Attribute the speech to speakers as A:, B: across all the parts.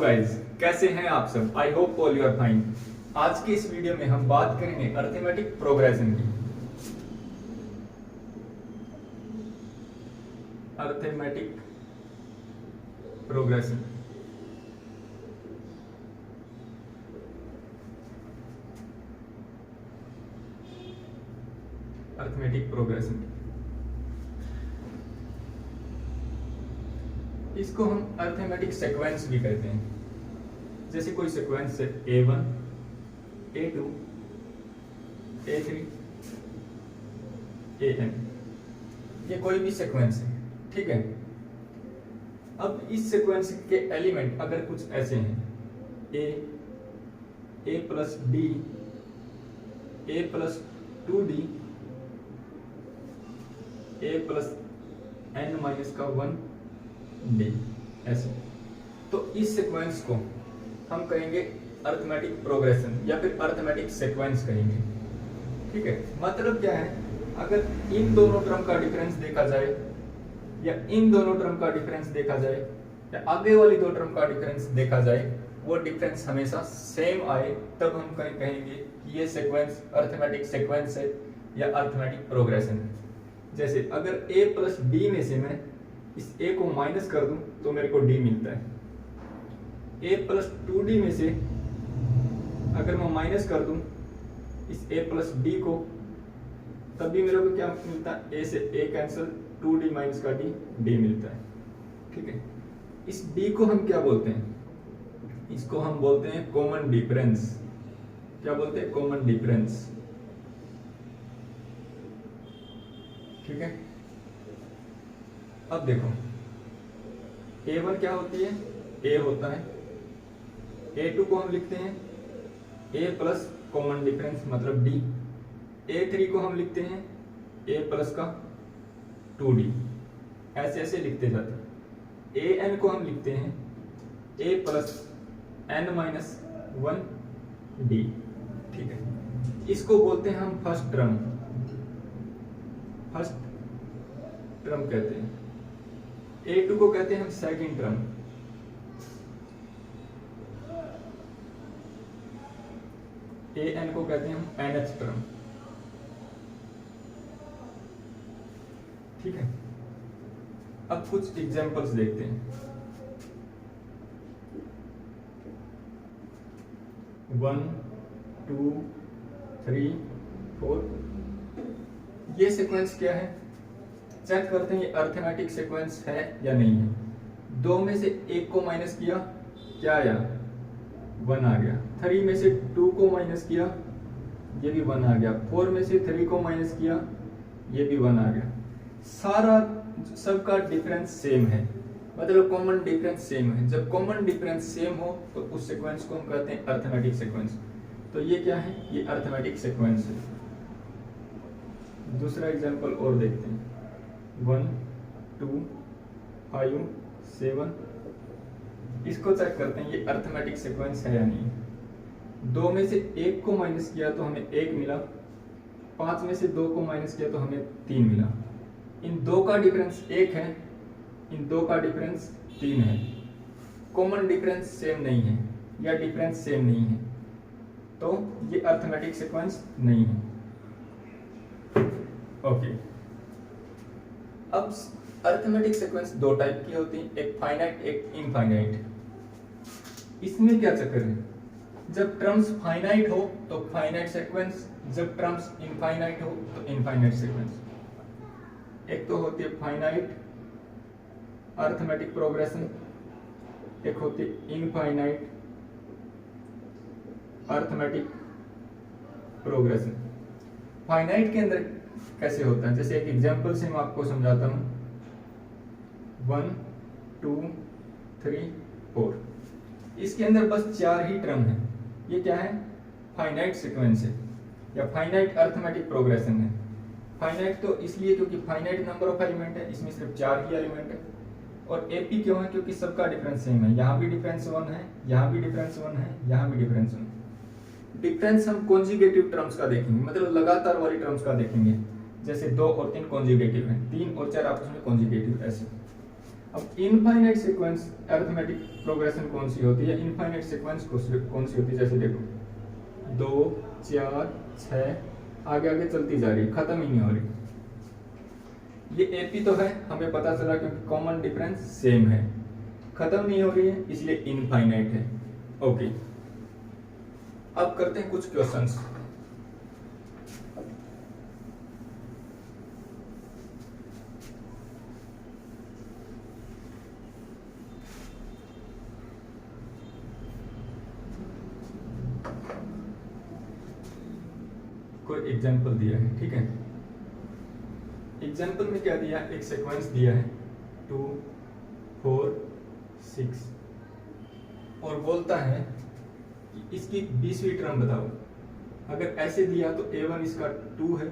A: Guys, कैसे हैं आप सब? I hope all you are fine. आज की इस वीडियो में हम बात करेंगे अरिथमेटिक प्रोग्रेशन की। अरिथमेटिक प्रोग्रेशन अरिथमेटिक प्रोग्रेशन इसको हम अरिथमेटिक सीक्वेंस भी कहते हैं। जैसे कोई सीक्वेंस है A1 A2 A3 AN, ये कोई भी सीक्वेंस है, ठीक है। अब इस सीक्वेंस के एलिमेंट अगर कुछ ऐसे हैं A plus B A plus 2D A plus N minus का 1 D, ऐसे, तो इस सीक्वेंस को हम कहेंगे अरिथमेटिक प्रोग्रेशन या फिर अरिथमेटिक सीक्वेंस कहेंगे, ठीक है। मतलब क्या है, अगर इन दोनों टर्म का डिफरेंस देखा जाए या इन दोनों टर्म का डिफरेंस देखा जाए या आगे वाली दो टर्म का डिफरेंस देखा जाए, वो डिफरेंस हमेशा सेम आए, तब हम कहेंगे कि ये सीक्वेंस अरिथमेटिक सीक्वेंस है या अरिथमेटिक प्रोग्रेशन है। जैसे अगर A प्लस D में से मैं इस A को माइनस कर दूं तो मेरे को D मिलता है। A प्लस 2D में से अगर मैं माइनस कर दूं इस A प्लस D को, तब भी मेरे को क्या मिलता है? A से A कैंसिल, 2D माइनस का D मिलता है, ठीक है। इस D को हम क्या बोलते हैं? इसको हम बोलते हैं कॉमन डिफरेंस। क्या बोलते हैं? कॉमन डिफरेंस, ठीक है। अब देखो A1 क्या होती है? A होता है। A2 को हम लिखते हैं A प्लस कॉमन डिफरेंस मतलब D। A3 को हम लिखते हैं A प्लस का 2D, ऐसे ऐसे लिखते जाते हैं। AN को हम लिखते हैं A plus N minus 1D, ठीक है। इसको बोलते हैं हम फर्स्ट टर्म कहते हैं। A2 को कहते हैं हम सेकंड टर्म, AN को कहते हैं हम nth टर्म, ठीक है। अब कुछ एग्जांपल्स देखते हैं। 1 2 3 4, ये सीक्वेंस क्या है? चेक करते हैं ये अरिथमेटिक सीक्वेंस है या नहीं है। 2 में से 1 को माइनस किया, क्या आया? 1 आ गया। 3 में से 2 को माइनस किया, ये भी 1 आ गया। 4 में से 3 को माइनस किया, ये भी 1 आ गया। सारा सबका डिफरेंस सेम है, मतलब कॉमन डिफरेंस सेम है। जब कॉमन डिफरेंस सेम हो तो उस सीक्वेंस को हम कहते हैं अरिथमेटिक सीक्वेंस। तो ये क्या है? ये अरिथमेटिक सीक्वेंस है। दूसरा एग्जांपल और देखते हैं। 1 2 5 7, इसको चेक करते हैं ये अरिथमेटिक सीक्वेंस है या नहीं। 2 में से 1 को माइनस किया तो हमें 1 मिला। 5 में से 2 को माइनस किया तो हमें 3 मिला। इन दो का डिफरेंस 1 है, इन दो का डिफरेंस 3 है। कॉमन डिफरेंस सेम नहीं है या डिफरेंस सेम नहीं है, तो ये अरिथमेटिक सीक्वेंस नहीं है, ओके। अब अरिथमेटिक सीक्वेंस दो टाइप की होती है, एक फाइनाइट एक इनफाइनाइट। इसमें क्या चक्कर है? जब टर्म्स फाइनाइट हो तो फाइनाइट सीक्वेंस, जब टर्म्स इनफाइनाइट हो तो इनफाइनाइट सीक्वेंस। एक तो होती है फाइनाइट अरिथमेटिक प्रोग्रेशन, एक होती है इनफाइनाइट अरिथमेटिक प्रोग्रेशन। फाइनाइट के अंदर कैसे होता है? जैसे एक एग्जांपल से मैं आपको समझाता हूं। 1 2 3 4, इसके अंदर बस 4 ही टर्म है। ये क्या है? फाइनाइट सीक्वेंस है या फाइनाइट अरिथमेटिक प्रोग्रेशन है। फाइनाइट तो इसलिए क्योंकि फाइनाइट नंबर ऑफ एलिमेंट है, इसमें सिर्फ 4 ही एलिमेंट है। और एपी क्यों है? क्योंकि सबका डिफरेंस सेम है। यहाँ भी डिफरेंस 1 है, यहाँ भी डिफरेंस 1 है, यहाँ भी डिफरेंस 1। डिफरेंस हम कॉन्जुगेटिव टर्म्स का देखेंगे, मतलब लगातार वाली टर्म्स का देखेंगे। जैसे 2 और 3 कॉन्जुगेटिव है, 3 और 4 आपस में कॉन्जुगेटिव, ऐसे। अब इनफाइनाइट सीक्वेंस अरिथमेटिक प्रोग्रेशन कौन सी होती है, इनफाइनाइट सीक्वेंस कौन सी होती है, जैसे देखो 2 4 6 आगे आगे चलती जा रही है, खत्म ही नहीं हो रही। ये एपी तो है, हमें पता चला क्योंकि कॉमन डिफरेंस सेम है, खत्म नहीं हो रही है इसलिए इनफाइनाइट है। ओके, अब करते हैं कुछ क्वेश्चंस। कोई एग्जांपल दिया है, ठीक है। एग्जांपल में क्या दिया, एक सीक्वेंस दिया है 2 4 6 और बोलता है कि इसकी 20वीं टर्म बताओ। अगर ऐसे दिया तो A1 इसका 2 है,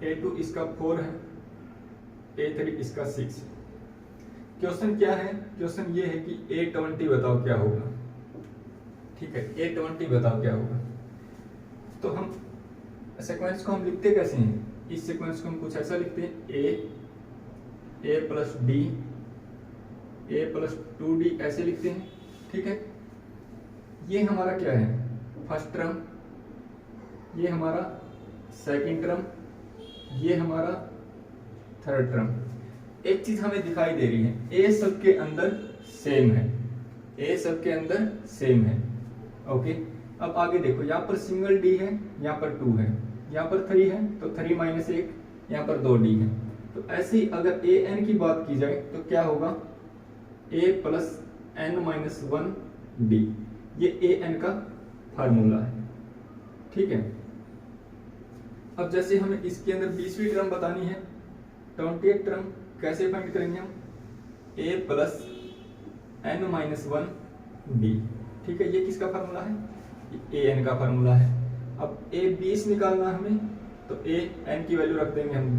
A: A2 इसका 4 है, A3 इसका 6। क्वेश्चन क्या है, क्वेश्चन ये है कि A20 बताओ क्या होगा, ठीक है। A20 बताओ क्या होगा। तो हम सीक्वेंस को हम लिखते कैसे हैं, इस सीक्वेंस को हम कुछ ऐसा लिखते हैं A plus D, A plus 2D ऐसे लिखते हैं, ठीक है। ये हमारा क्या है, फर्स्ट टर्म, ये हमारा सेकंड टर्म, ये हमारा थर्ड टर्म। एक चीज हमें दिखाई दे रही है, ए सबके अंदर सेम है, ए सबके अंदर सेम है। ओके, अब आगे देखो, यहाँ पर सिंगल डी है, यहाँ पर 2 है, यहाँ पर 3 है तो 3 माइनस 1, यहाँ पर 2 डी है। तो ऐसे ही अगर ए एन की बात की जाए तो क्या होगा, ए प्लस एन माइनस 1 डी, ये ए एन का फार्मूला है, ठीक है। अब जैसे हमें इसके अंदर 20वीं टर्म बतानी है, 28 टर्म कैसे फाइंड करेंगे हम, ए प्लस एन माइनस 1 डी, ठीक है। ये किसका फार्मूला है, ए एन का फार्मूला है। अब ए 20 निकालना हमें, तो ए एन की वैल्यू रख देंगे हम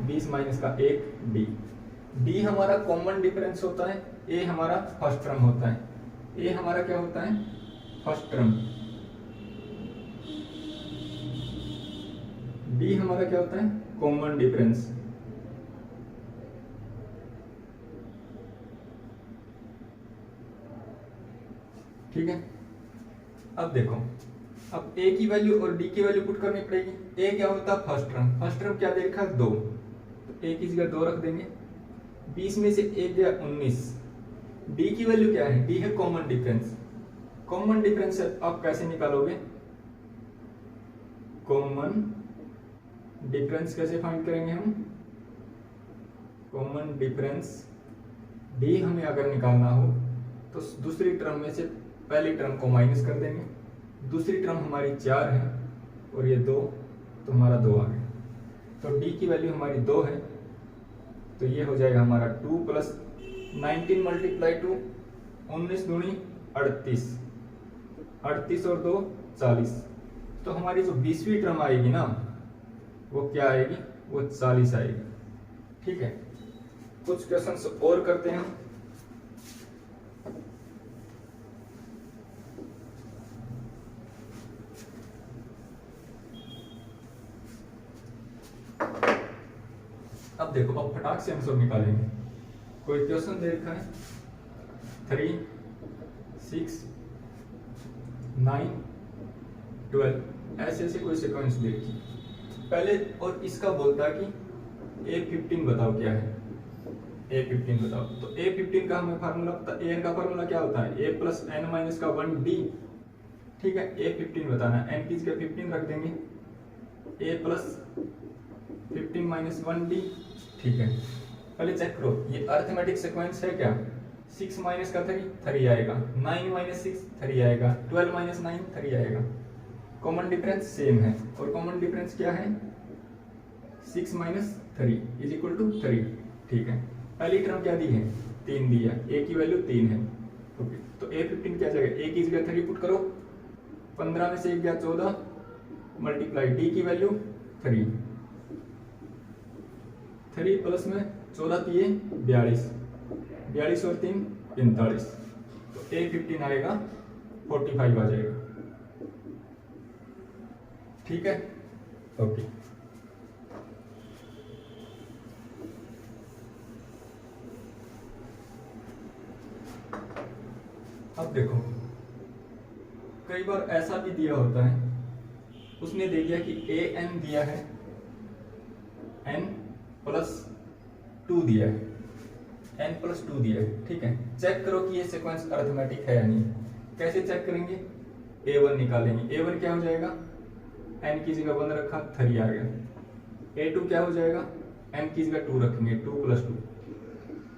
A: 20 माइनस का 1 डी। डी हमारा कॉमन डिफरेंस होता है, ए हमारा फर्स्ट टर्म होता है, ए हमारा क्या होता है, फर्स्ट टर्म, डी हमारा क्या होता है, कॉमन डिफरेंस। ठीक है। अब देखो, अब ए की वैल्यू और डी की वैल्यू पुट करनी पड़ेगी। ए क्या होता है, फर्स्ट टर्म, फर्स्ट टर्म क्या दे रखा है 2, तो ए की जगह 2 रख देंगे। 20 में से 1 गया 19। डी की वैल्यू क्या है, डी है कॉमन डिफरेंस। कॉमन डिफरेंस आप कैसे निकालोगे, कॉमन डिफरेंस कैसे फाइंड करेंगे हम, कॉमन डिफरेंस डी हमें अगर निकालना हो तो दूसरी टर्म में से पहली टर्म को माइनस कर देंगे। दूसरी टर्म हमारी 4 है और ये 2, तो हमारा 2 आ गया। तो डी की वैल्यू हमारी 2 है, तो ये हो जाएगा हमारा 2 प्लस 19 मल्टीप्लाई 2, 19 दूनी 38, 38 और 2 40। तो हमारी जो 20वीं टर्म आएगी ना, वो क्या आएगी, वो 40 आएगी। ठीक है, कुछ क्वेश्चंस और करते हैं। अब देखो, अब फटाक से आंसर निकालेंगे। कोई क्वेश्चन दे रखा है 3, 6, 9, 12, ऐसे ऐसे कोई सीक्वेंस दे रखी। पहले और इसका बोलता है कि A15 बताओ क्या है, A15 बताओ। तो A15 का हमें फार्मूला पता, एन का फार्मूला क्या होता है, A प्लस एन माइनस का 1D। ठीक है, A15 बताना है, एन की जगह 15 रख देंगे, A प्लस 15 माइनस 1D। ठीक है, पहले चेक करो ये अरिथमेटिक सीक्वेंस है क्या। 6 माइनस का 3 आएगा, 9 माइनस 6 3 आएगा, 12 माइनस 9 3 आएगा। कॉमन डिफरेंस सेम है, और कॉमन डिफरेंस क्या है, 6 माइनस 3 इज इक्वल टू 3। ठीक है, पहली टर्म क्या दी है, 3 दी है, ए की वैल्यू 3 है। ओके, तो A15 क्या जाएगा, ए की जगह 3 पुट करो, 15 में से 1 गया 14 मल्टीप्लाई डी की वैल्यू 3 प्लस में 14 दिए 42, 42 और 3 45। तो A15 आएगा 45 आ जाएगा। ठीक है, ओके। अब देखो कई बार ऐसा भी दिया होता है, उसने दे दिया कि ए एन दिया है, एन प्लस 2 दिया है, एन प्लस 2 दिया है, ठीक है। चेक करो कि ये सीक्वेंस अरिथमेटिक है या नहीं। कैसे चेक करेंगे? A1 निकालेंगे। A1 क्या हो जाएगा? n की जगह 1 रखा 3 आ गया। A2 क्या हो जाएगा? n की जगह 2 रखेंगे, 2 प्लस 2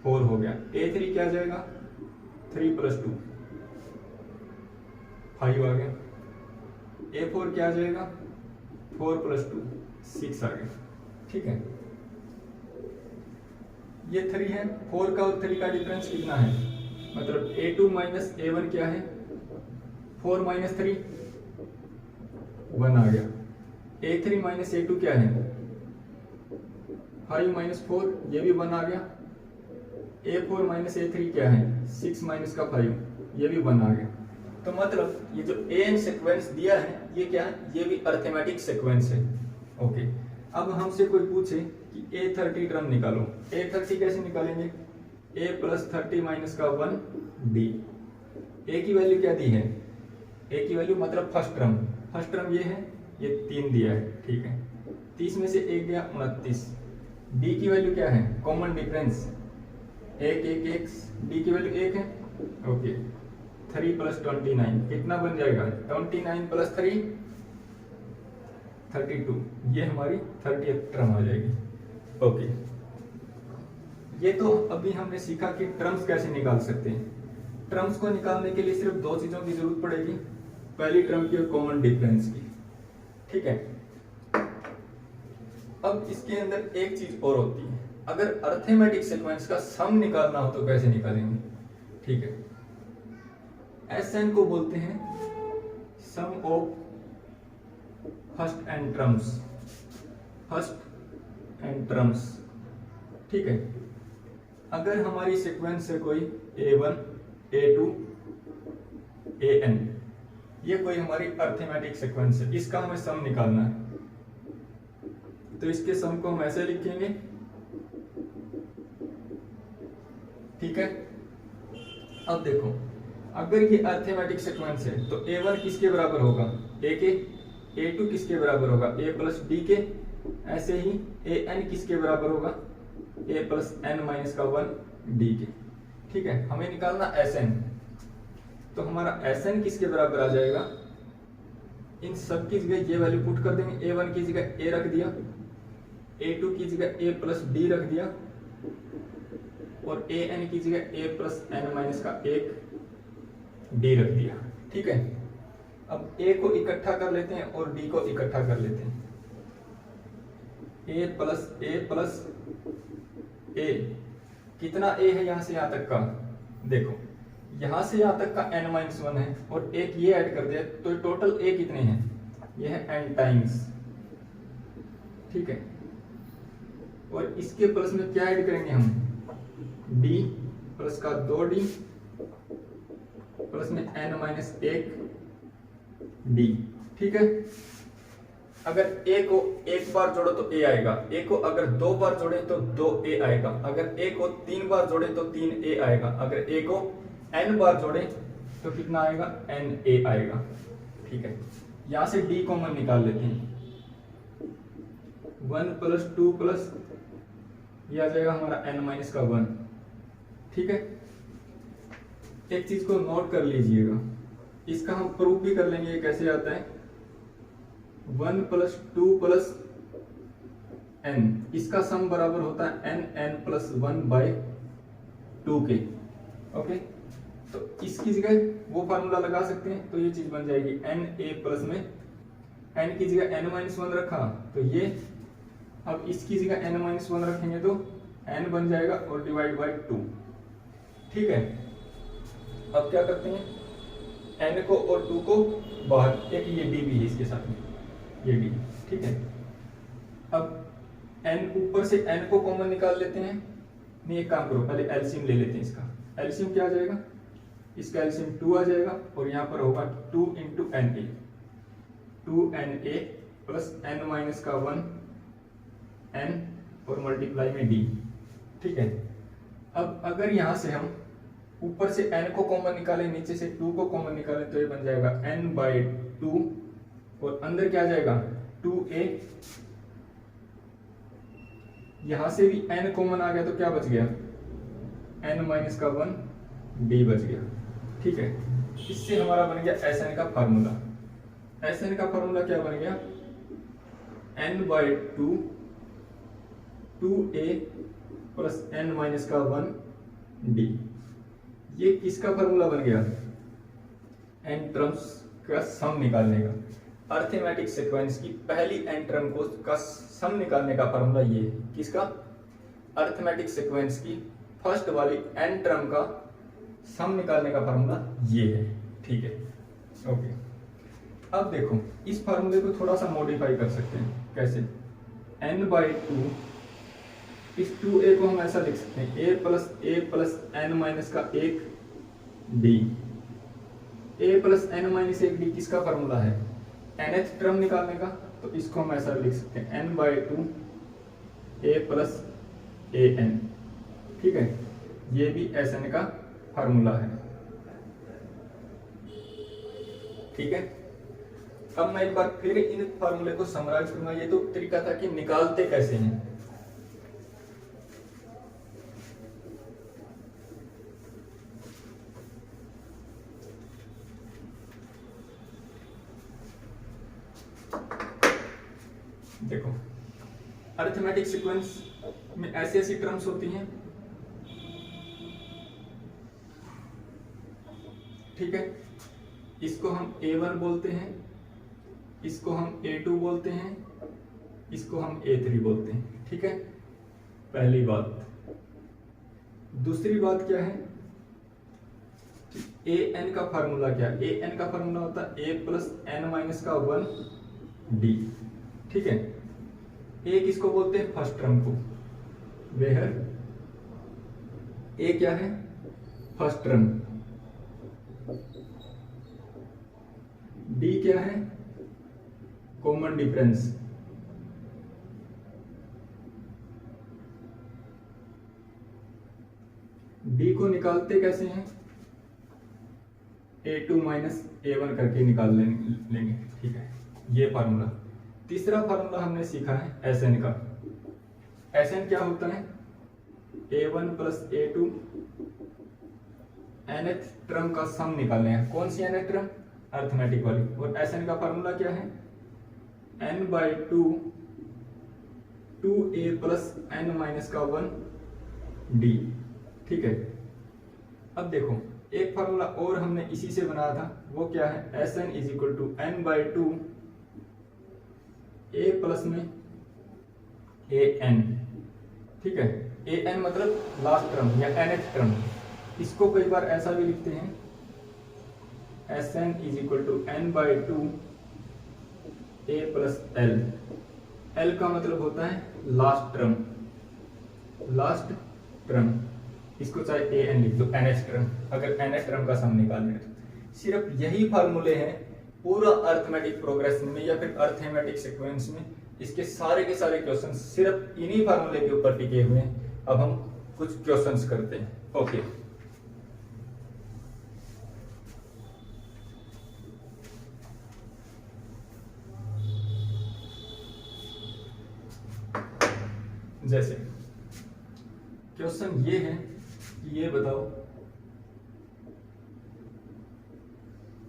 A: 4 हो गया। A3 क्या आ जाएगा? 3 प्लस 2 5 आ गया। A4 क्या आ जाएगा? 4 प्लस 2 6 आ गया, ठीक है। ये 3 है, 4 का और 3 का डिफरेंस कितना है? मतलब A2 माइनस A1 क्या है? 4 माइनस 3 1 आ गया। A3 माइनस A2 क्या है? 5 माइनस 4, ये भी 1 आ गया। A4 माइनस A3 क्या है? 6 माइनस का 5, ये भी 1 आ गया। तो मतलब ये जो an सीक्वेंस दिया है ये क्या है? ये भी अरिथमेटिक सीक्वेंस है। ओके, अब हमसे कोई पूछे कि A30 टर्म निकालो। A30 कैसे निकालेंगे? A प्लस 30 माइनस का 1 D। A की वैल्यू क्या दी है? A की वैल्यू मतलब फर्स्ट टर्म ये है, ये 3 दिया है, ठीक है। 30 में से 1 गया 29। D की वैल्यू क्या है? कॉमन डिफरेंस 1 1 1, D की वैल्यू 1 है। ओके, 3 प्लस 29 कितना बन जाएगा? 29 प्लस 3 32, ये हमारी 30th टर्म आ जाएगी। ओके, ये तो अभी हमने सीखा कि टर्म्स कैसे निकाल सकते हैं। टर्म्स को निकालने के लिए सिर्फ 2 चीजों की जरूरत पड़ेगी, पहली टर्म की और कॉमन डिफरेंस की, ठीक है। अब इसके अंदर एक चीज और होती है, अगर अरिथमेटिक सीक्वेंस का सम निकालना हो तो कैसे निकालेंगे? ठीक है, SN को बोलते हैं सम ऑफ फर्स्ट एंड टर्म्स, ठीक है। अगर हमारी सीक्वेंस है कोई A1 A2 AN, ये कोई हमारी अरिथमेटिक सीक्वेंस है, इसका हमें सम निकालना है। तो इसके सम को हम ऐसे लिखेंगे, ठीक है। अब देखो, अगर ये अरिथमेटिक सीक्वेंस है तो A1 किसके बराबर होगा? A के। A2 किसके बराबर होगा? A प्लस D के। ऐसे ही AN किसके बराबर होगा? A प्लस N माइनस का 1 D के, ठीक है। हमें निकालना SN, तो हमारा SN किसके बराबर आ जाएगा? इन सब की जगह ये वैल्यू पुट कर देंगे। A1 की जगह A रख दिया, A2 की जगह A प्लस D रख दिया, और AN की जगह A प्लस N माइनस का 1 D रख दिया, ठीक है। अब A को इकट्ठा कर लेते हैं और D को इकट्ठा कर लेते हैं। A प्लस A, कितना A है यहां से यहां तक का? देखो, यहां से यहां तक का n-1 है और एक ये ऐड कर दिया, तो टोटल A कितने हैं? ये है n टाइम्स, ठीक है। और इसके प्लस में क्या ऐड करेंगे हम? D प्लस का 2D प्लस में n-1 D, ठीक है। अगर A को एक बार जोड़ो तो A आएगा, A को अगर 2 बार जोड़े तो 2A आएगा, अगर A को 3 बार जोड़े तो 3A आएगा, अगर A को n बार जोड़े तो कितना आएगा? NA आएगा, ठीक है। यहां से D कॉमन निकाल लेते हैं। 1 प्लस 2 प्लस ये आ जाएगा हमारा n का 1, ठीक है। एक चीज को नोट कर लीजिएगा, इसका हम प्रूफ भी कर लेंगे। कैसे आता है? 1 प्लस 2 प्लस n, इसका सम बराबर होता है n प्लस 1 बाय 2 के, ओके। तो इसकी जगह वो फार्मूला लगा सकते हैं, तो ये चीज बन जाएगी na प्लस में n की जगह n-1 रखा तो ये, अब इसकी जगह n-1 रखेंगे तो n बन जाएगा और डिवाइड बाय 2, ठीक है। अब क्या करते हैं? n को और 2 को बाहर, एक ये d भी है इसके साथ में, ये d, ठीक है। अब n ऊपर से n को कॉमन निकाल लेते हैं। नहीं, एक काम करो, पहले एलसीएम ले लेते हैं इसका। एलसीएम क्या आ जाएगा? इसका एलसीएम 2 आ जाएगा और यहाँ पर होगा 2 into NA, 2NA plus n का 1 n और मल्टीप्लाई में d, ठीक है। अब अगर यहाँ से हम ऊपर से n को कॉमन निकाले, नीचे से 2 को कॉमन निकाले तो ये बन जाएगा n/2 और अंदर क्या आ जाएगा 2a। यहां से भी n कॉमन आ गया तो क्या बच गया n-1 d बच गया। ठीक है, इससे हमारा बन गया Sn का फार्मूला। Sn का फार्मूला क्या बन गया n/2 2a plus n-1 d। ये किसका फार्मूला बन गया n टर्म्स का सम निकालने का। अर्थमेटिक सीक्वेंस की पहली n टर्म को का सम निकालने का फार्मूला ये है। किसका? अर्थमेटिक सीक्वेंस की फर्स्ट वाली n टर्म का सम निकालने का फार्मूला ये है। ठीक है, ओके। अब देखो इस फार्मूले को थोड़ा सा मॉडिफाई कर सकते हैं। कैसे? n/2 इस 2a को हम ऐसा लिख सकते हैं a plus n-1 d। a plus n-1 d किसका फार्मूला है nth टर्म निकालने का, तो इसको हम ऐसा लिख सकते हैं n/2 a प्लस an। ठीक है, ये भी Sn का फार्मूला है। ठीक है, अब मैं एक बार फिर इन फार्मूले को समराइज करूंगा। ये तो तरीका था कि निकालते कैसे हैं। देखो अरिथमेटिक सीक्वेंस में ऐसी ऐसी टर्म्स होती हैं। ठीक है, इसको हम a1 बोलते हैं, इसको हम a2 बोलते हैं, इसको हम a3 बोलते हैं। ठीक है, पहली बात। दूसरी बात क्या है, an का फार्मूला क्या है? an का फार्मूला होता है a प्लस n-1 d। ठीक है, a किसको बोलते हैं? फर्स्ट टर्म को। वेयर a क्या है? First term. d क्या है? Common difference. d को निकालते कैसे हैं? a2 माइनस a1 करके निकाल लेंगे। ठीक है, ये फार्मूला। तीसरा फार्मूला हमने सीखा है Sn का। Sn क्या होता है? a1 plus a2 nth term का सम निकालने हैं। कौन सी nth टर्म? अर्थमेटिक वाली। और Sn का फार्मूला क्या है? n/2 2a plus n-1 d। ठीक है, अब देखो एक फार्मूला और हमने इसी से बनाया था, वो क्या है? Sn is equal to n/2 a plus में an। ठीक है, an मतलब लास्ट टर्म या nth टर्म। इसको कई बार ऐसा भी लिखते हैं Sn is equal to n/2 a plus l। l का मतलब होता है लास्ट टर्म, लास्ट टर्म। इसको चाहे an लिख दो, nth टर्म, अगर nth टर्म का सम निकालना है तो। सिर्फ यही फार्मूले हैं पूरा अर्थमेटिक प्रोग्रेशन में या फिर अर्थमेटिक सीक्वेंस में। इसके सारे के सारे क्वेश्चन सिर्फ इन्हीं फार्मूले के ऊपर टिके हुए हैं। अब हम कुछ क्वेश्चंस करते हैं। ओके, जैसे क्वेश्चन ये है कि ये बताओ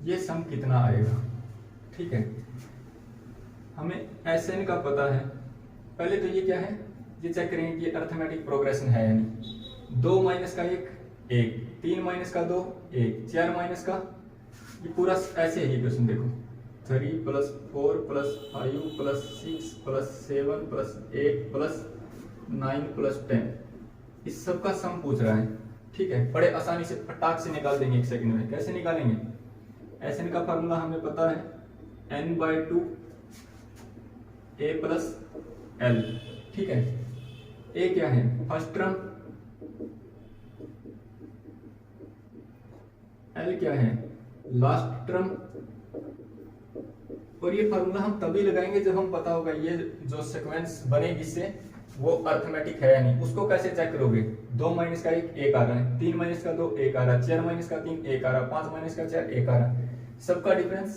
A: ये सम कितना आएगा। ठीक है, हमें Sn का पता है। पहले तो ये क्या है, ये चेक करेंगे कि अर्थमेटिक प्रोग्रेशन है या नहीं। 2 माइनस का 1 1, 3 माइनस का 2 1, 4 माइनस का, ये पूरा ऐसे ही क्वेश्चन देखो 3 plus 4 plus 5 plus 6 plus 7 plus 8 plus 9 plus 10, इस सब का सम पूछ रहा है। ठीक है, बड़े आसानी से फटाक से निकाल देंगे 1 सेकंड में। कैसे निकालेंगे? Sn का फार्मूला हमें पता है n/2 a प्लस l। ठीक है, a क्या है? First term. l क्या है? Last term. और ये फार्मूला हम तभी लगाएंगे जब हम पता होगा ये जो सीक्वेंस बनेगी इससे वो अर्थमेटिक है या नहीं, उसको कैसे चेक करोगे? 2 माइनस का 1 आ रहा है, 3 माइनस का 2 1 आ रहा है, 4 माइनस का 3 1 आ रहा है, 5 माइनस का 4 1 आ रहा है, सबका डिफरेंस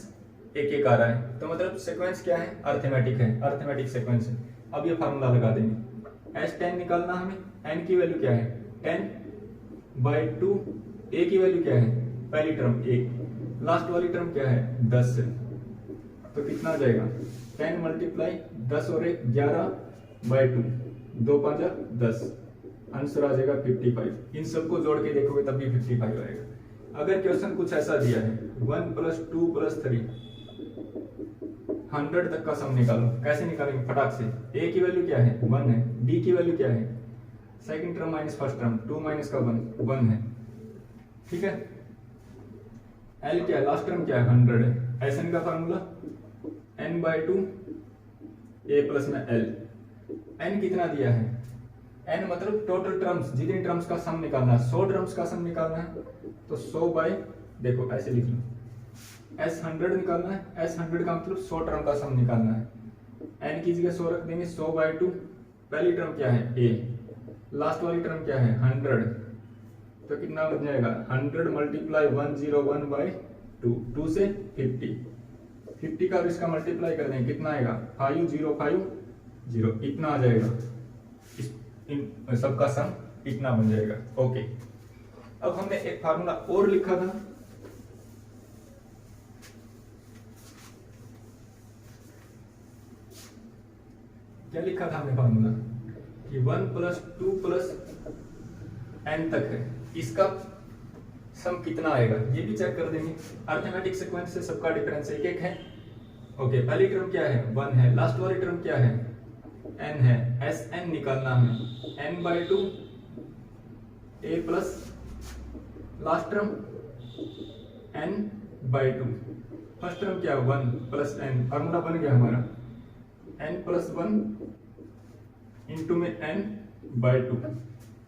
A: 1 1 आ रहा है। तो मतलब सीक्वेंस क्या है? अर्थमेटिक है, अर्थमेटिक सीक्वेंस है। अब ये फार्मूला लगा देंगे। S10 निकालना हमें, n की वैल्यू क्या है 10/2, a की वैल्यू क्या है? पहली टर्म 1, लास्ट वाली टर्म क्या है 10 है। तो कितना आ जाएगा 10 मल्टीप्लाई 10 और 1 11/2, 2 5 10, आंसर आ जाएगा 55। इन सबको जोड़ के देखोगे तब भी 55 आएगा। अगर क्वेश्चन कुछ ऐसा दिया है 1 + 2 + 3 100 तक का सम निकालो, कैसे निकालेंगे? फटाक से। a की वैल्यू क्या है 1 है, d की वैल्यू क्या है second term minus first term 2 minus का 1 है, ठीक है। l क्या है, लास्ट टर्म क्या है 100 है। Sn का फार्मूला n/2 a प्लस में l। n कितना दिया है? n मतलब टोटल टर्म्स, जितनी टर्म्स का सम निकालना है, 100 टर्म्स का सम निकालना है तो 100 बाय, देखो ऐसे लिख लो, S100 निकालना है, S100 का मतलब 100 टर्म का सम निकालना है। n की जगह 100 रख देंगे, 100/2, पहली टर्म क्या है a, लास्ट वाली टर्म क्या है 100, तो कितना बन जाएगा 100 × 101/2, 2 से 50 का इसका मल्टीप्लाई कर देंगे, कितना आएगा 5050, इतना आ जाएगा। इन सबका सम इतना बन जाएगा। ओके, अब हमने एक फार्मूला और लिखा था, क्या लिखा था हमने फार्मूला कि 1 + 2 + n तक है, इसका सम कितना आएगा ये भी चेक कर देंगे। अर्थमेटिक सीक्वेंस से सबका डिफरेंस 1 1 है। ओके, पहली टर्म क्या है 1 है, लास्ट वाली टर्म क्या है n है। Sn निकालना है n/2 a plus last term n/2, first term क्या है 1 + n, फार्मूला बन गया हमारा n + 1 इंटू में n/2,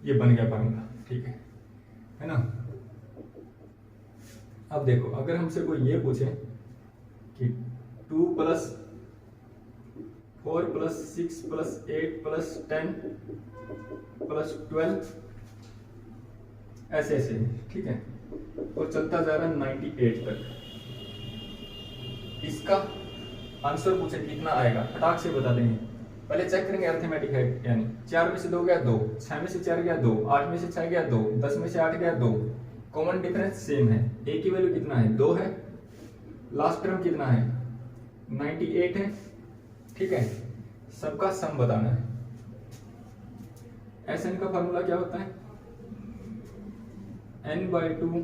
A: ये बन गया फार्मूला, ठीक है ना। अब देखो, अगर हमसे कोई ये पूछे कि 2 + 4 + 6 + 8 + 10 + 12 ऐसे ऐसे, ठीक है, और चलता जा रहा है 98 तक, इसका आंसर पूछे कितना आएगा, फटाक से बता देंगे। पहले चेक करेंगे अर्थमेटिक है यानी 4 में से 2 गया 2, 6 में से 4 गया 2, 8 में से 6 गया 2, 10 में से 8 गया 2, कॉमन डिफरेंस सेम है। a की वैल्यू कितना है 2 है, लास्ट टर्म कितना है 98 है, ठीक है। सबका सम बताना है। Sn का फार्मूला क्या होता है n/2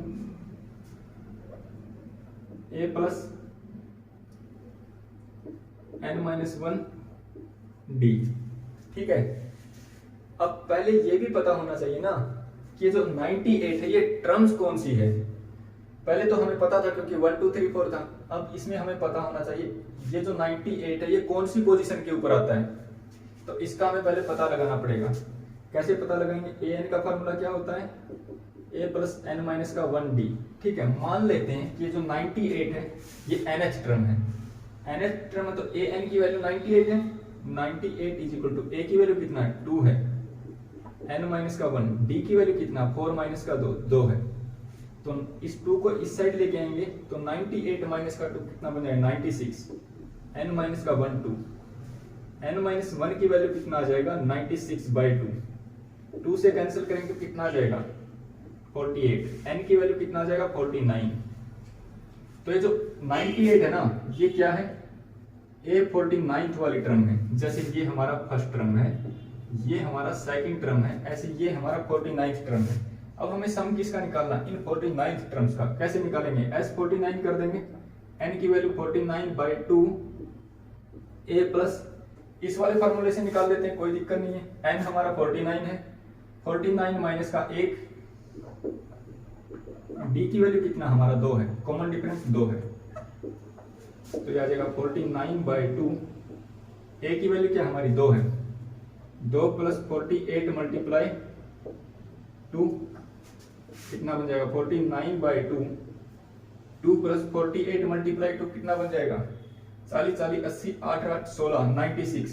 A: a plus n-1 d, ठीक है। अब पहले ये भी पता होना चाहिए ना कि जो 98 है ये टर्म्स कौन सी है। पहले तो हमें पता था क्योंकि 1 2 3 4 था, अब इसमें हमें पता होना चाहिए ये जो 98 है ये कौन सी पोजीशन के ऊपर आता है, तो इसका हमें पहले पता लगाना पड़ेगा। कैसे पता लगाएंगे? an का फार्मूला क्या होता है a प्लस n-1 d, ठीक है। मान लेते हैं कि ये जो 98 है ये nth टर्म है, nth टर्म है तो an की वैल्यू 98 है, 98 इज इक्वल टू a की वैल्यू कितना है 2 है, n-1 d की वैल्यू कितना 4 - 2 है। तो इस 2 को इस साइड लेके आएंगे तो 98 - 2 कितना बन जाएगा 96, n-1 2, n-1 की वैल्यू कितना आ जाएगा 96/2, 2 से कैंसिल करेंगे तो कितना आ जाएगा 48, n की वैल्यू कितना आ जाएगा 49। तो ये जो 98 है ना ये क्या है a 49th वाली टर्म है, जैसे ये हमारा फर्स्ट टर्म है, ये हमारा सेकंड टर्म है, ऐसे ये हमारा 49th टर्म है। अब हमें सम किसका निकालना, इन 49th टर्म्स का। कैसे निकालेंगे? S49 कर देंगे, n की वैल्यू 49/2 a प्लस इस वाले फार्मूले से निकाल देते हैं, कोई दिक्कत नहीं है। n हमारा 49 है, 49 माइनस का 1, d की वैल्यू कितना हमारा 2 है, कॉमन डिफरेंस 2 है, तो ये आ जाएगा 49/2, a की वैल्यू क्या हमारी 2 है, 2 + 48 × 2 कितना बन जाएगा 49/2, 2 + 48 × 2 कितना बन जाएगा 40 40 80 8 8 16 96,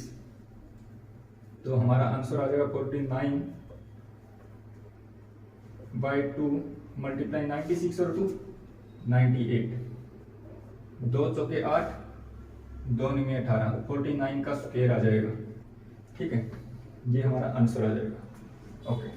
A: तो हमारा आंसर आ जाएगा 49/2 मल्टीप्लाई 96 और 2 98, 2 चौके 8, 2 में 18, 49 का स्क्वायर आ जाएगा। ठीक है, ये हमारा आंसर आ जाएगा। ओके,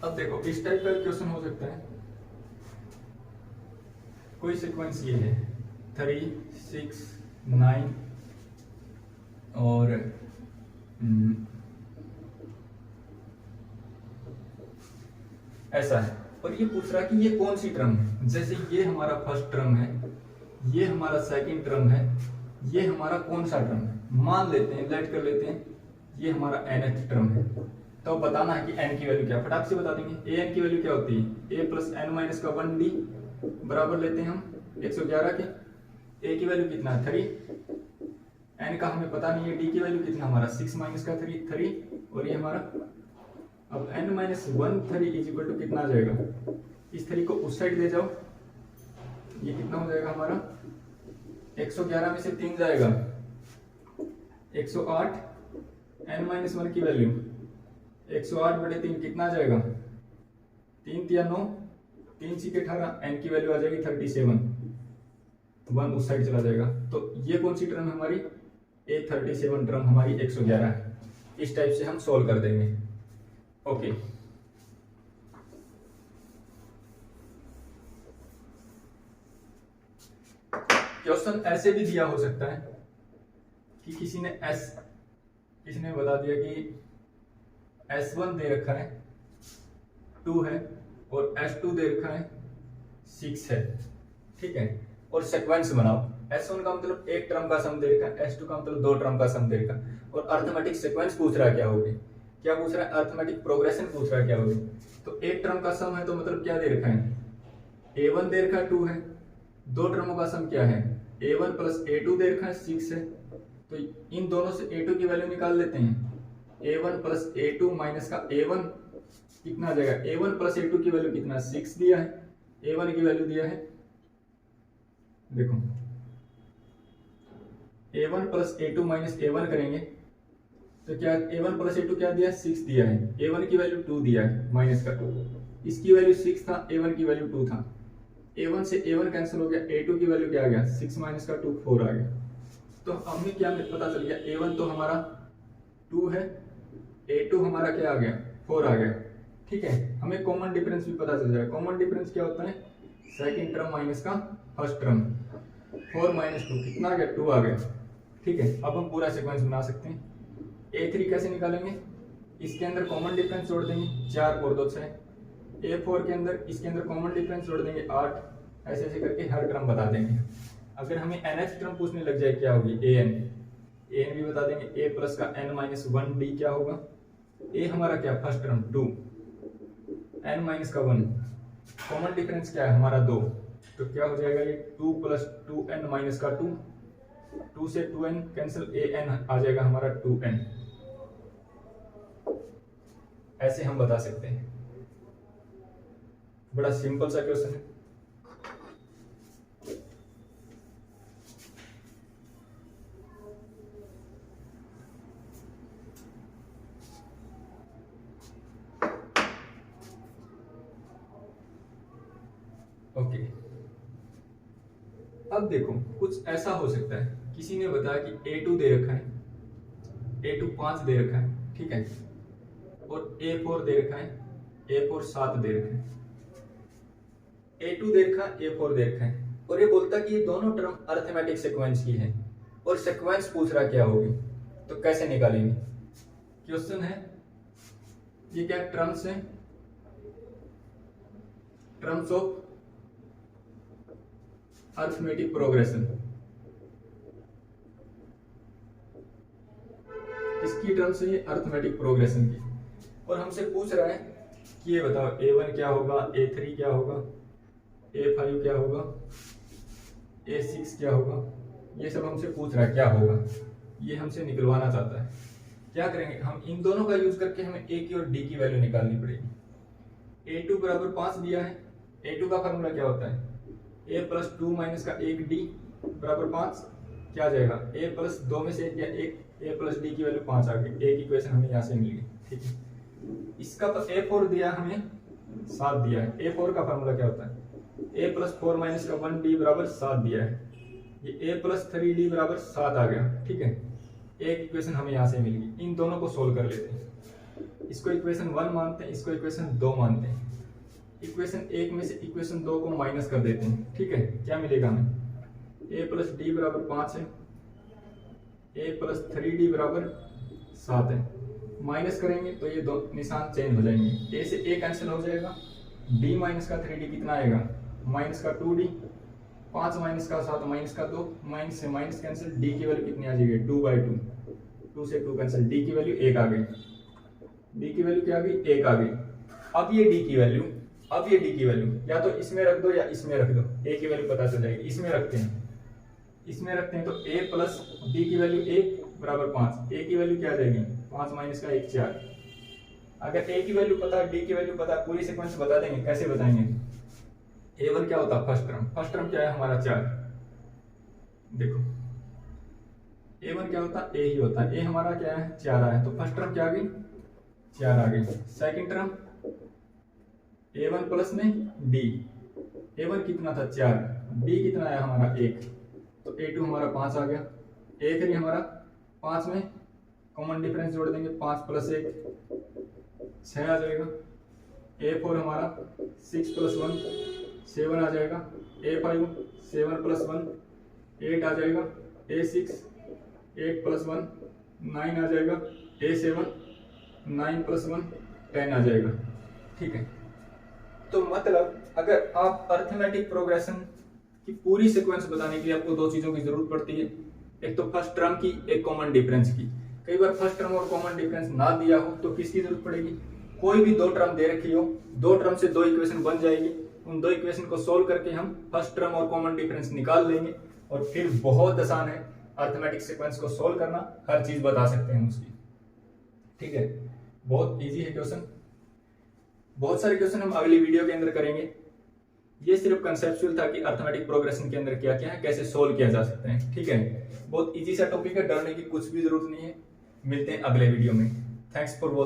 A: अब देखो इस टाइप का क्वेश्चन हो सकता है। कोई सीक्वेंस ये है 3, 6, 9 और ऐसा है, और ये पूछ रहा है कि ये कौन सी टर्म है। जैसे ये हमारा फर्स्ट टर्म है, ये हमारा सेकंड टर्म है, ये हमारा कौन सा टर्म है। मान लेते हैं, लेट कर लेते हैं ये हमारा nth टर्म है। तो बताना है कि n की वैल्यू क्या, फटाक से बता देंगे। an की वैल्यू क्या होती है, a प्लस n माइनस का 1d बराबर लेते हैं हम 111 के। a की वैल्यू कितना है 3, n का हमें पता नहीं है, d की वैल्यू कितना हमारा 6 माइनस का 3, और ये हमारा अब n minus 1 3 is equal to कितना आ जाएगा, इस 3 को उस साइड ले जाओ, ये कितना हो जाएगा हमारा 111 में से 3 जाएगा 108, n माइनस 1 की वैल्यू 108/3 कितना आ जाएगा 3 या 9, 3 × 18, n की वैल्यू आ जाएगी 37, 1 उस साइड चला जाएगा। तो ये कौन सी टर्म है हमारी, A37 टर्म हमारी 111 है। इस टाइप से हम सोल्व कर देंगे। ओके, क्वेश्चन ऐसे भी दिया हो सकता है कि किसी ने बता दिया कि S1 दे रखा है 2 है और S2 दे रखा है 6 है। ठीक है, और सीक्वेंस बनाओ। S1 का मतलब एक टर्म का सम दे रखा है, S2 का मतलब 2 टर्म का सम दे रखा है, और अर्थमेटिक सीक्वेंस पूछ रहा है क्या होगी, क्या पूछ रहा है, अर्थमेटिक प्रोग्रेशन पूछ रहा है क्या होगी। तो एक टर्म का सम है तो मतलब क्या दे रखा है, A1 दे रखा है 2 है, 2 टर्मों का सम क्या है, A1 प्लस A2 दे रखा है 6 है। तो इन दोनों से A2 की वैल्यू निकाल लेते हैं, A1 प्लस A2 माइनस का A1 कितना आ जाएगा, A1 प्लस A2 की वैल्यू कितना 6 दिया है, A1 की वैल्यू दिया है, देखो A1 plus A2 minus A1 करेंगे तो क्या A1 प्लस A2 क्या दिया है 6 दिया है, A1 की वैल्यू 2 दिया है माइनस का 2, इसकी वैल्यू 6 था, A1 की वैल्यू 2 था, A1 से A1 कैंसिल हो गया, A2 की वैल्यू क्या आ गया 6 माइनस का 2 4 आ गया। तो हमें क्या पता चल गया, A1 तो हमारा 2 है, A2 हमारा क्या आ गया 4 आ गया। ठीक है, हमें कॉमन डिफरेंस भी पता चल जाएगा। कॉमन डिफरेंस क्या होता है, सेकंड टर्म माइनस का फर्स्ट टर्म, 4 माइनस 2 कितना आ गया 2 आ गया। ठीक है, अब हम पूरा सीक्वेंस बना सकते हैं। A3 कैसे निकालेंगे, इसके अंदर कॉमन डिफरेंस जोड़ देंगे 4 और 2 6, A4 के अंदर इसके अंदर कॉमन डिफरेंस जोड़ देंगे 8, ऐसे ऐसे करके हर टर्म बता देंगे। अगर हमें nth टर्म पूछने लग जाए क्या होगी an भी बता देंगे, a प्लस का n माइनस 1d क्या होगा, a हमारा क्या फर्स्ट टर्म 2, n माइनस का 1, कॉमन डिफरेंस क्या है हमारा 2, तो क्या हो जाएगा ये 2 प्लस 2n माइनस का 2, 2 से 2n कैंसिल, an आ जाएगा हमारा 2n। ऐसे हम बता सकते हैं, बड़ा सिंपल सा क्वेश्चन है। ओके, अब देखो कुछ ऐसा हो सकता है, किसी ने बताया कि A2 दे रखा है, A2 5 दे रखा है, ठीक है, और A4 दे रखा है, A4 7 दे रखा है, A2 दे रखा है, A4 दे रखा है, और ये बोलता है कि ये दोनों टर्म अरिथमेटिक सीक्वेंस की है, और सीक्वेंस पूछ रहा क्या होगी, तो कैसे निकालेंगे। क्वेश्चन है ये क्या टर्म्स है, टर्म्स ऑफ अरिथमेटिक प्रोग्रेशन, इसकी टर्म्स है ये अरिथमेटिक प्रोग्रेशन की, और हमसे पूछ रहा है कि ये बताओ A1 क्या होगा, A3 क्या होगा, A5 क्या होगा, A6 क्या होगा, ये सब हमसे पूछ रहा है क्या होगा। ये हमसे निकलवाना चाहता है। क्या करेंगे हम, इन दोनों का यूज करके हमें ए की और डी की वैल्यू निकालनी पड़ेगी। a2 बराबर 5 दिया है, a2 का फार्मूला क्या होता है, a प्लस 2 माइनस का 1 d बराबर 5, क्या आ जाएगा a प्लस 2 में से 1 या 1, a प्लस d की वैल्यू 5 आ गई, a की इक्वेशन हमें यहाँ से मिल गई। ठीक है, इसका a4 दिया हमें 7 दिया है, a4 का फार्मूला क्या होता है, a प्लस 4 माइनस का 1d बराबर 7 दिया है, ये a प्लस 3d बराबर 7 आ गया। ठीक है, एक इक्वेशन हमें यहाँ से मिल गई। इन दोनों को सोल्व कर लेते हैं, इसको इक्वेशन 1 मानते हैं, इसको इक्वेशन 2 मानते हैं। इक्वेशन 1 में से इक्वेशन 2 को माइनस कर देते हैं। ठीक है, क्या मिलेगा हमें, a प्लस डी बराबर 5 है, a प्लस 3d बराबर 7 है। माइनस करेंगे तो ये दो निशान चेंज हो जाएंगे, a से a कैंसिल हो जाएगा, d माइनस का 3d कितना आएगा, माइनस का 2d, 5 माइनस का 7 माइनस का 2, माइनस से माइनस कैंसिल, d की वैल्यू कितनी आ जाएगी 2/2, 2 से 2 कैंसिल, d की वैल्यू 1 आ गई, d की वैल्यू क्या आ गई 1 आ गई। अब ये d की वैल्यू, अब ये d की वैल्यू या तो इसमें रख दो या इसमें रख दो, a की वैल्यू पता चल जाएगी। इसमें रखते हैं, इसमें रखते हैं तो a प्लस d की वैल्यू 1 बराबर 5, a की वैल्यू क्या आ जाएगी 5 माइनस का 1 4। अगर a की वैल्यू पता, d की वैल्यू पता, पूरी सीक्वेंस बता देंगे। कैसे बताएंगे, a1 क्या होता है फर्स्ट टर्म, फर्स्ट टर्म क्या है हमारा 4, देखो a1 क्या होता है a ही होता है, a हमारा क्या है 4 आया, तो फर्स्ट टर्म क्या आ गई 4 आ गई। सेकंड टर्म a1 प्लस में d, a1 कितना था 4, d कितना आया हमारा 1, तो a2 हमारा 5 आ गया, a3 हमारा 5 में कॉमन डिफरेंस जोड़ देंगे, 5 प्लस 1 6 आ जाएगा, a4 हमारा 6 प्लस 1 7 आ जाएगा, a5 7 प्लस 1 8 आ जाएगा, a6 8 प्लस 1 9 आ जाएगा, a7 9 प्लस 1 10 आ जाएगा। ठीक है, तो मतलब अगर आप अरिथमेटिक प्रोग्रेशन की पूरी सीक्वेंस बताने के लिए आपको दो चीजों की जरूरत पड़ती है, एक तो फर्स्ट टर्म की, एक कॉमन डिफरेंस की। कई बार फर्स्ट टर्म और कॉमन डिफरेंस ना दिया हो तो किसकी जरूरत पड़ेगी, कोई भी दो टर्म दे रखी हो, दो टर्म से दो इक्वेशन बन जाएगी, उन दो इक्वेशन को सोल्व करके हम फर्स्ट टर्म और कॉमन डिफरेंस निकाल लेंगे और फिर बहुत आसान है अरिथमेटिक सीक्वेंस को सोल्व करना, हर चीज बता सकते हैं उसकी। ठीक है, बहुत इजी है क्वेश्चन, बहुत सारे क्वेश्चन हम अगली वीडियो के अंदर करेंगे। ये सिर्फ कंसेप्चुअल था कि अरिथमेटिक प्रोग्रेशन के अंदर क्या क्या है, कैसे सोल्व किया जा सकता है। ठीक है, बहुत इजी सा टॉपिक है, डरने की कुछ भी जरूरत नहीं है। मिलते हैं अगले वीडियो में। Thanks for